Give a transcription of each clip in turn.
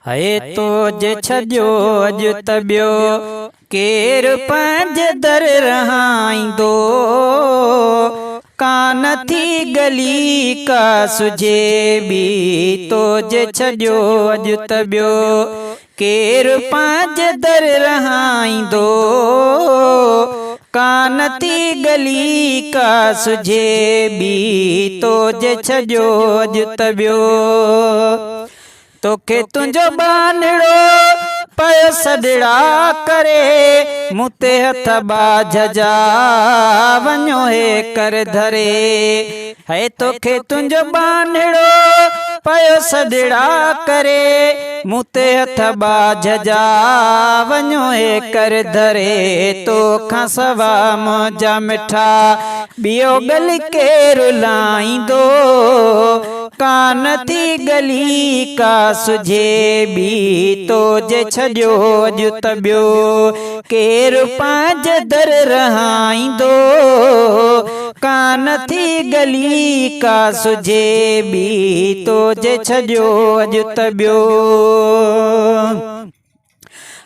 है तो जे छजो अज तबियो केर पंज दर रहाइंदो कान थी गली का सुझे भी तो जे छजो अज तबियो केर पंज दर रहाइंदो कान थी गली का सुझे भी तो जे छजो अज तबियो तोखे तुंजो बानड़ो पयो सदड़ा करे मुते हथ बाझ जा वञो हे कर धरे है तोखे तुंजो बानड़ो पयो सदड़ा करे मुते हथ बाझ जा वञो हे कर धरे तो खां सवा मुंहिंजा मिठा ॿियो गली केरु लाईंदो कान थी गली का सुझे भी तो जे छजो अज तबियो केर पंज दर रहाइंदो कान थी गली का सुझे भी तो जे छजो अज तबियो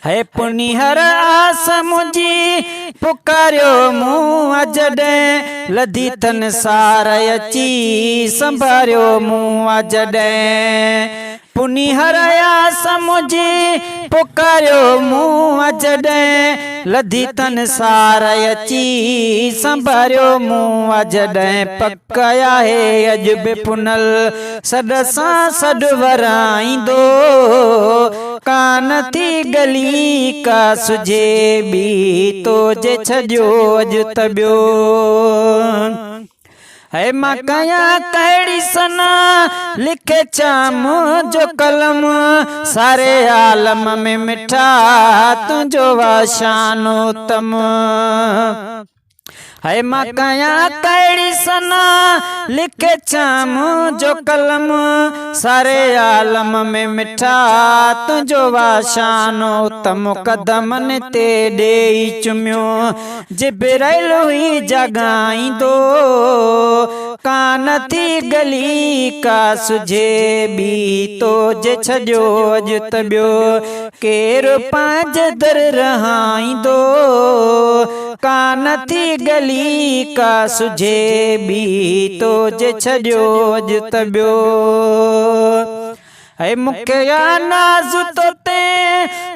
है पुनिहर आस मुझी पुकारियो मुँह जॾहिं लधी तन सार अची संभारियो मुँह जॾहिं पुनिहर आस मुझी पुकारियो मुँह जॾहिं लधी तन सार अची संभारियो मुँह जॾहिं पक आहे अॼु बि पुनल सॾ सां सॾु वराईंदो कान थी गली का सुझे भी तो जे छजो अज तबियो है मां कया कहिड़ी सना लिखे चाम जो कलम सारे आलम में मिठा तुंजो वाशानो तम है मां कया कहिड़ी सना लिखे चाम जो कलम सारे आलम में मिठा तुंजो वाशानो तम कदमन ते ॾेई चुमियो जिब्राइल हुई जगाईंदो कान थी गली का सुझे भी तो जे छजो अज तबियो केर पंज दर रहाइंदो कान थी गली का सुझे भी तो जे छजो अज तबियो है मुखे या नाज़ तोते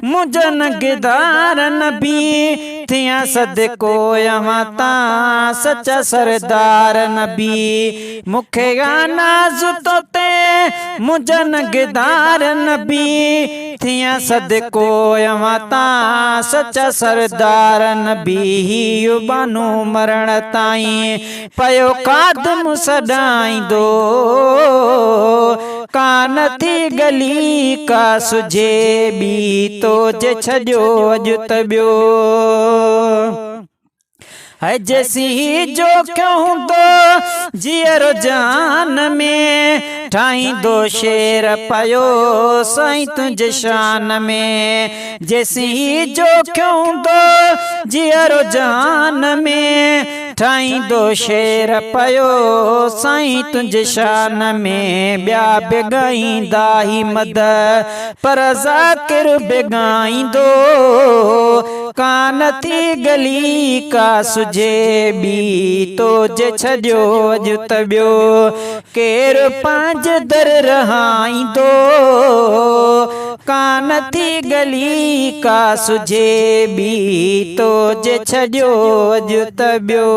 मुझन गिदार नबी थिया सदको यहां ता सच्चा सरदार नबी मुखे या नाज़ तोते मुझन गिदार नबी थिया सदको यहां ता सच्चा सरदार नबी बानू मरण ताईं पयो कादम सदाईंदो कान थी गली का सुझे भी तो जे छजो अज तबियो है जैसी जो क्यों दो जियर जान में ठाई दो शेर पयो साईं तुझे शान में जैसी जो क्यों दो जियर जान में ठाई दो शेर पयो साईं तुझे शान में ॿिया बेगाईंदा ही मद पर ज़ाकिर बेगाईंदो कान थी गली का सुझे भी तो जे छजो अज तबियो केर पंज दर रहाइंदो कान थी गली का सुझे भी तो जे छजो अज तबियो।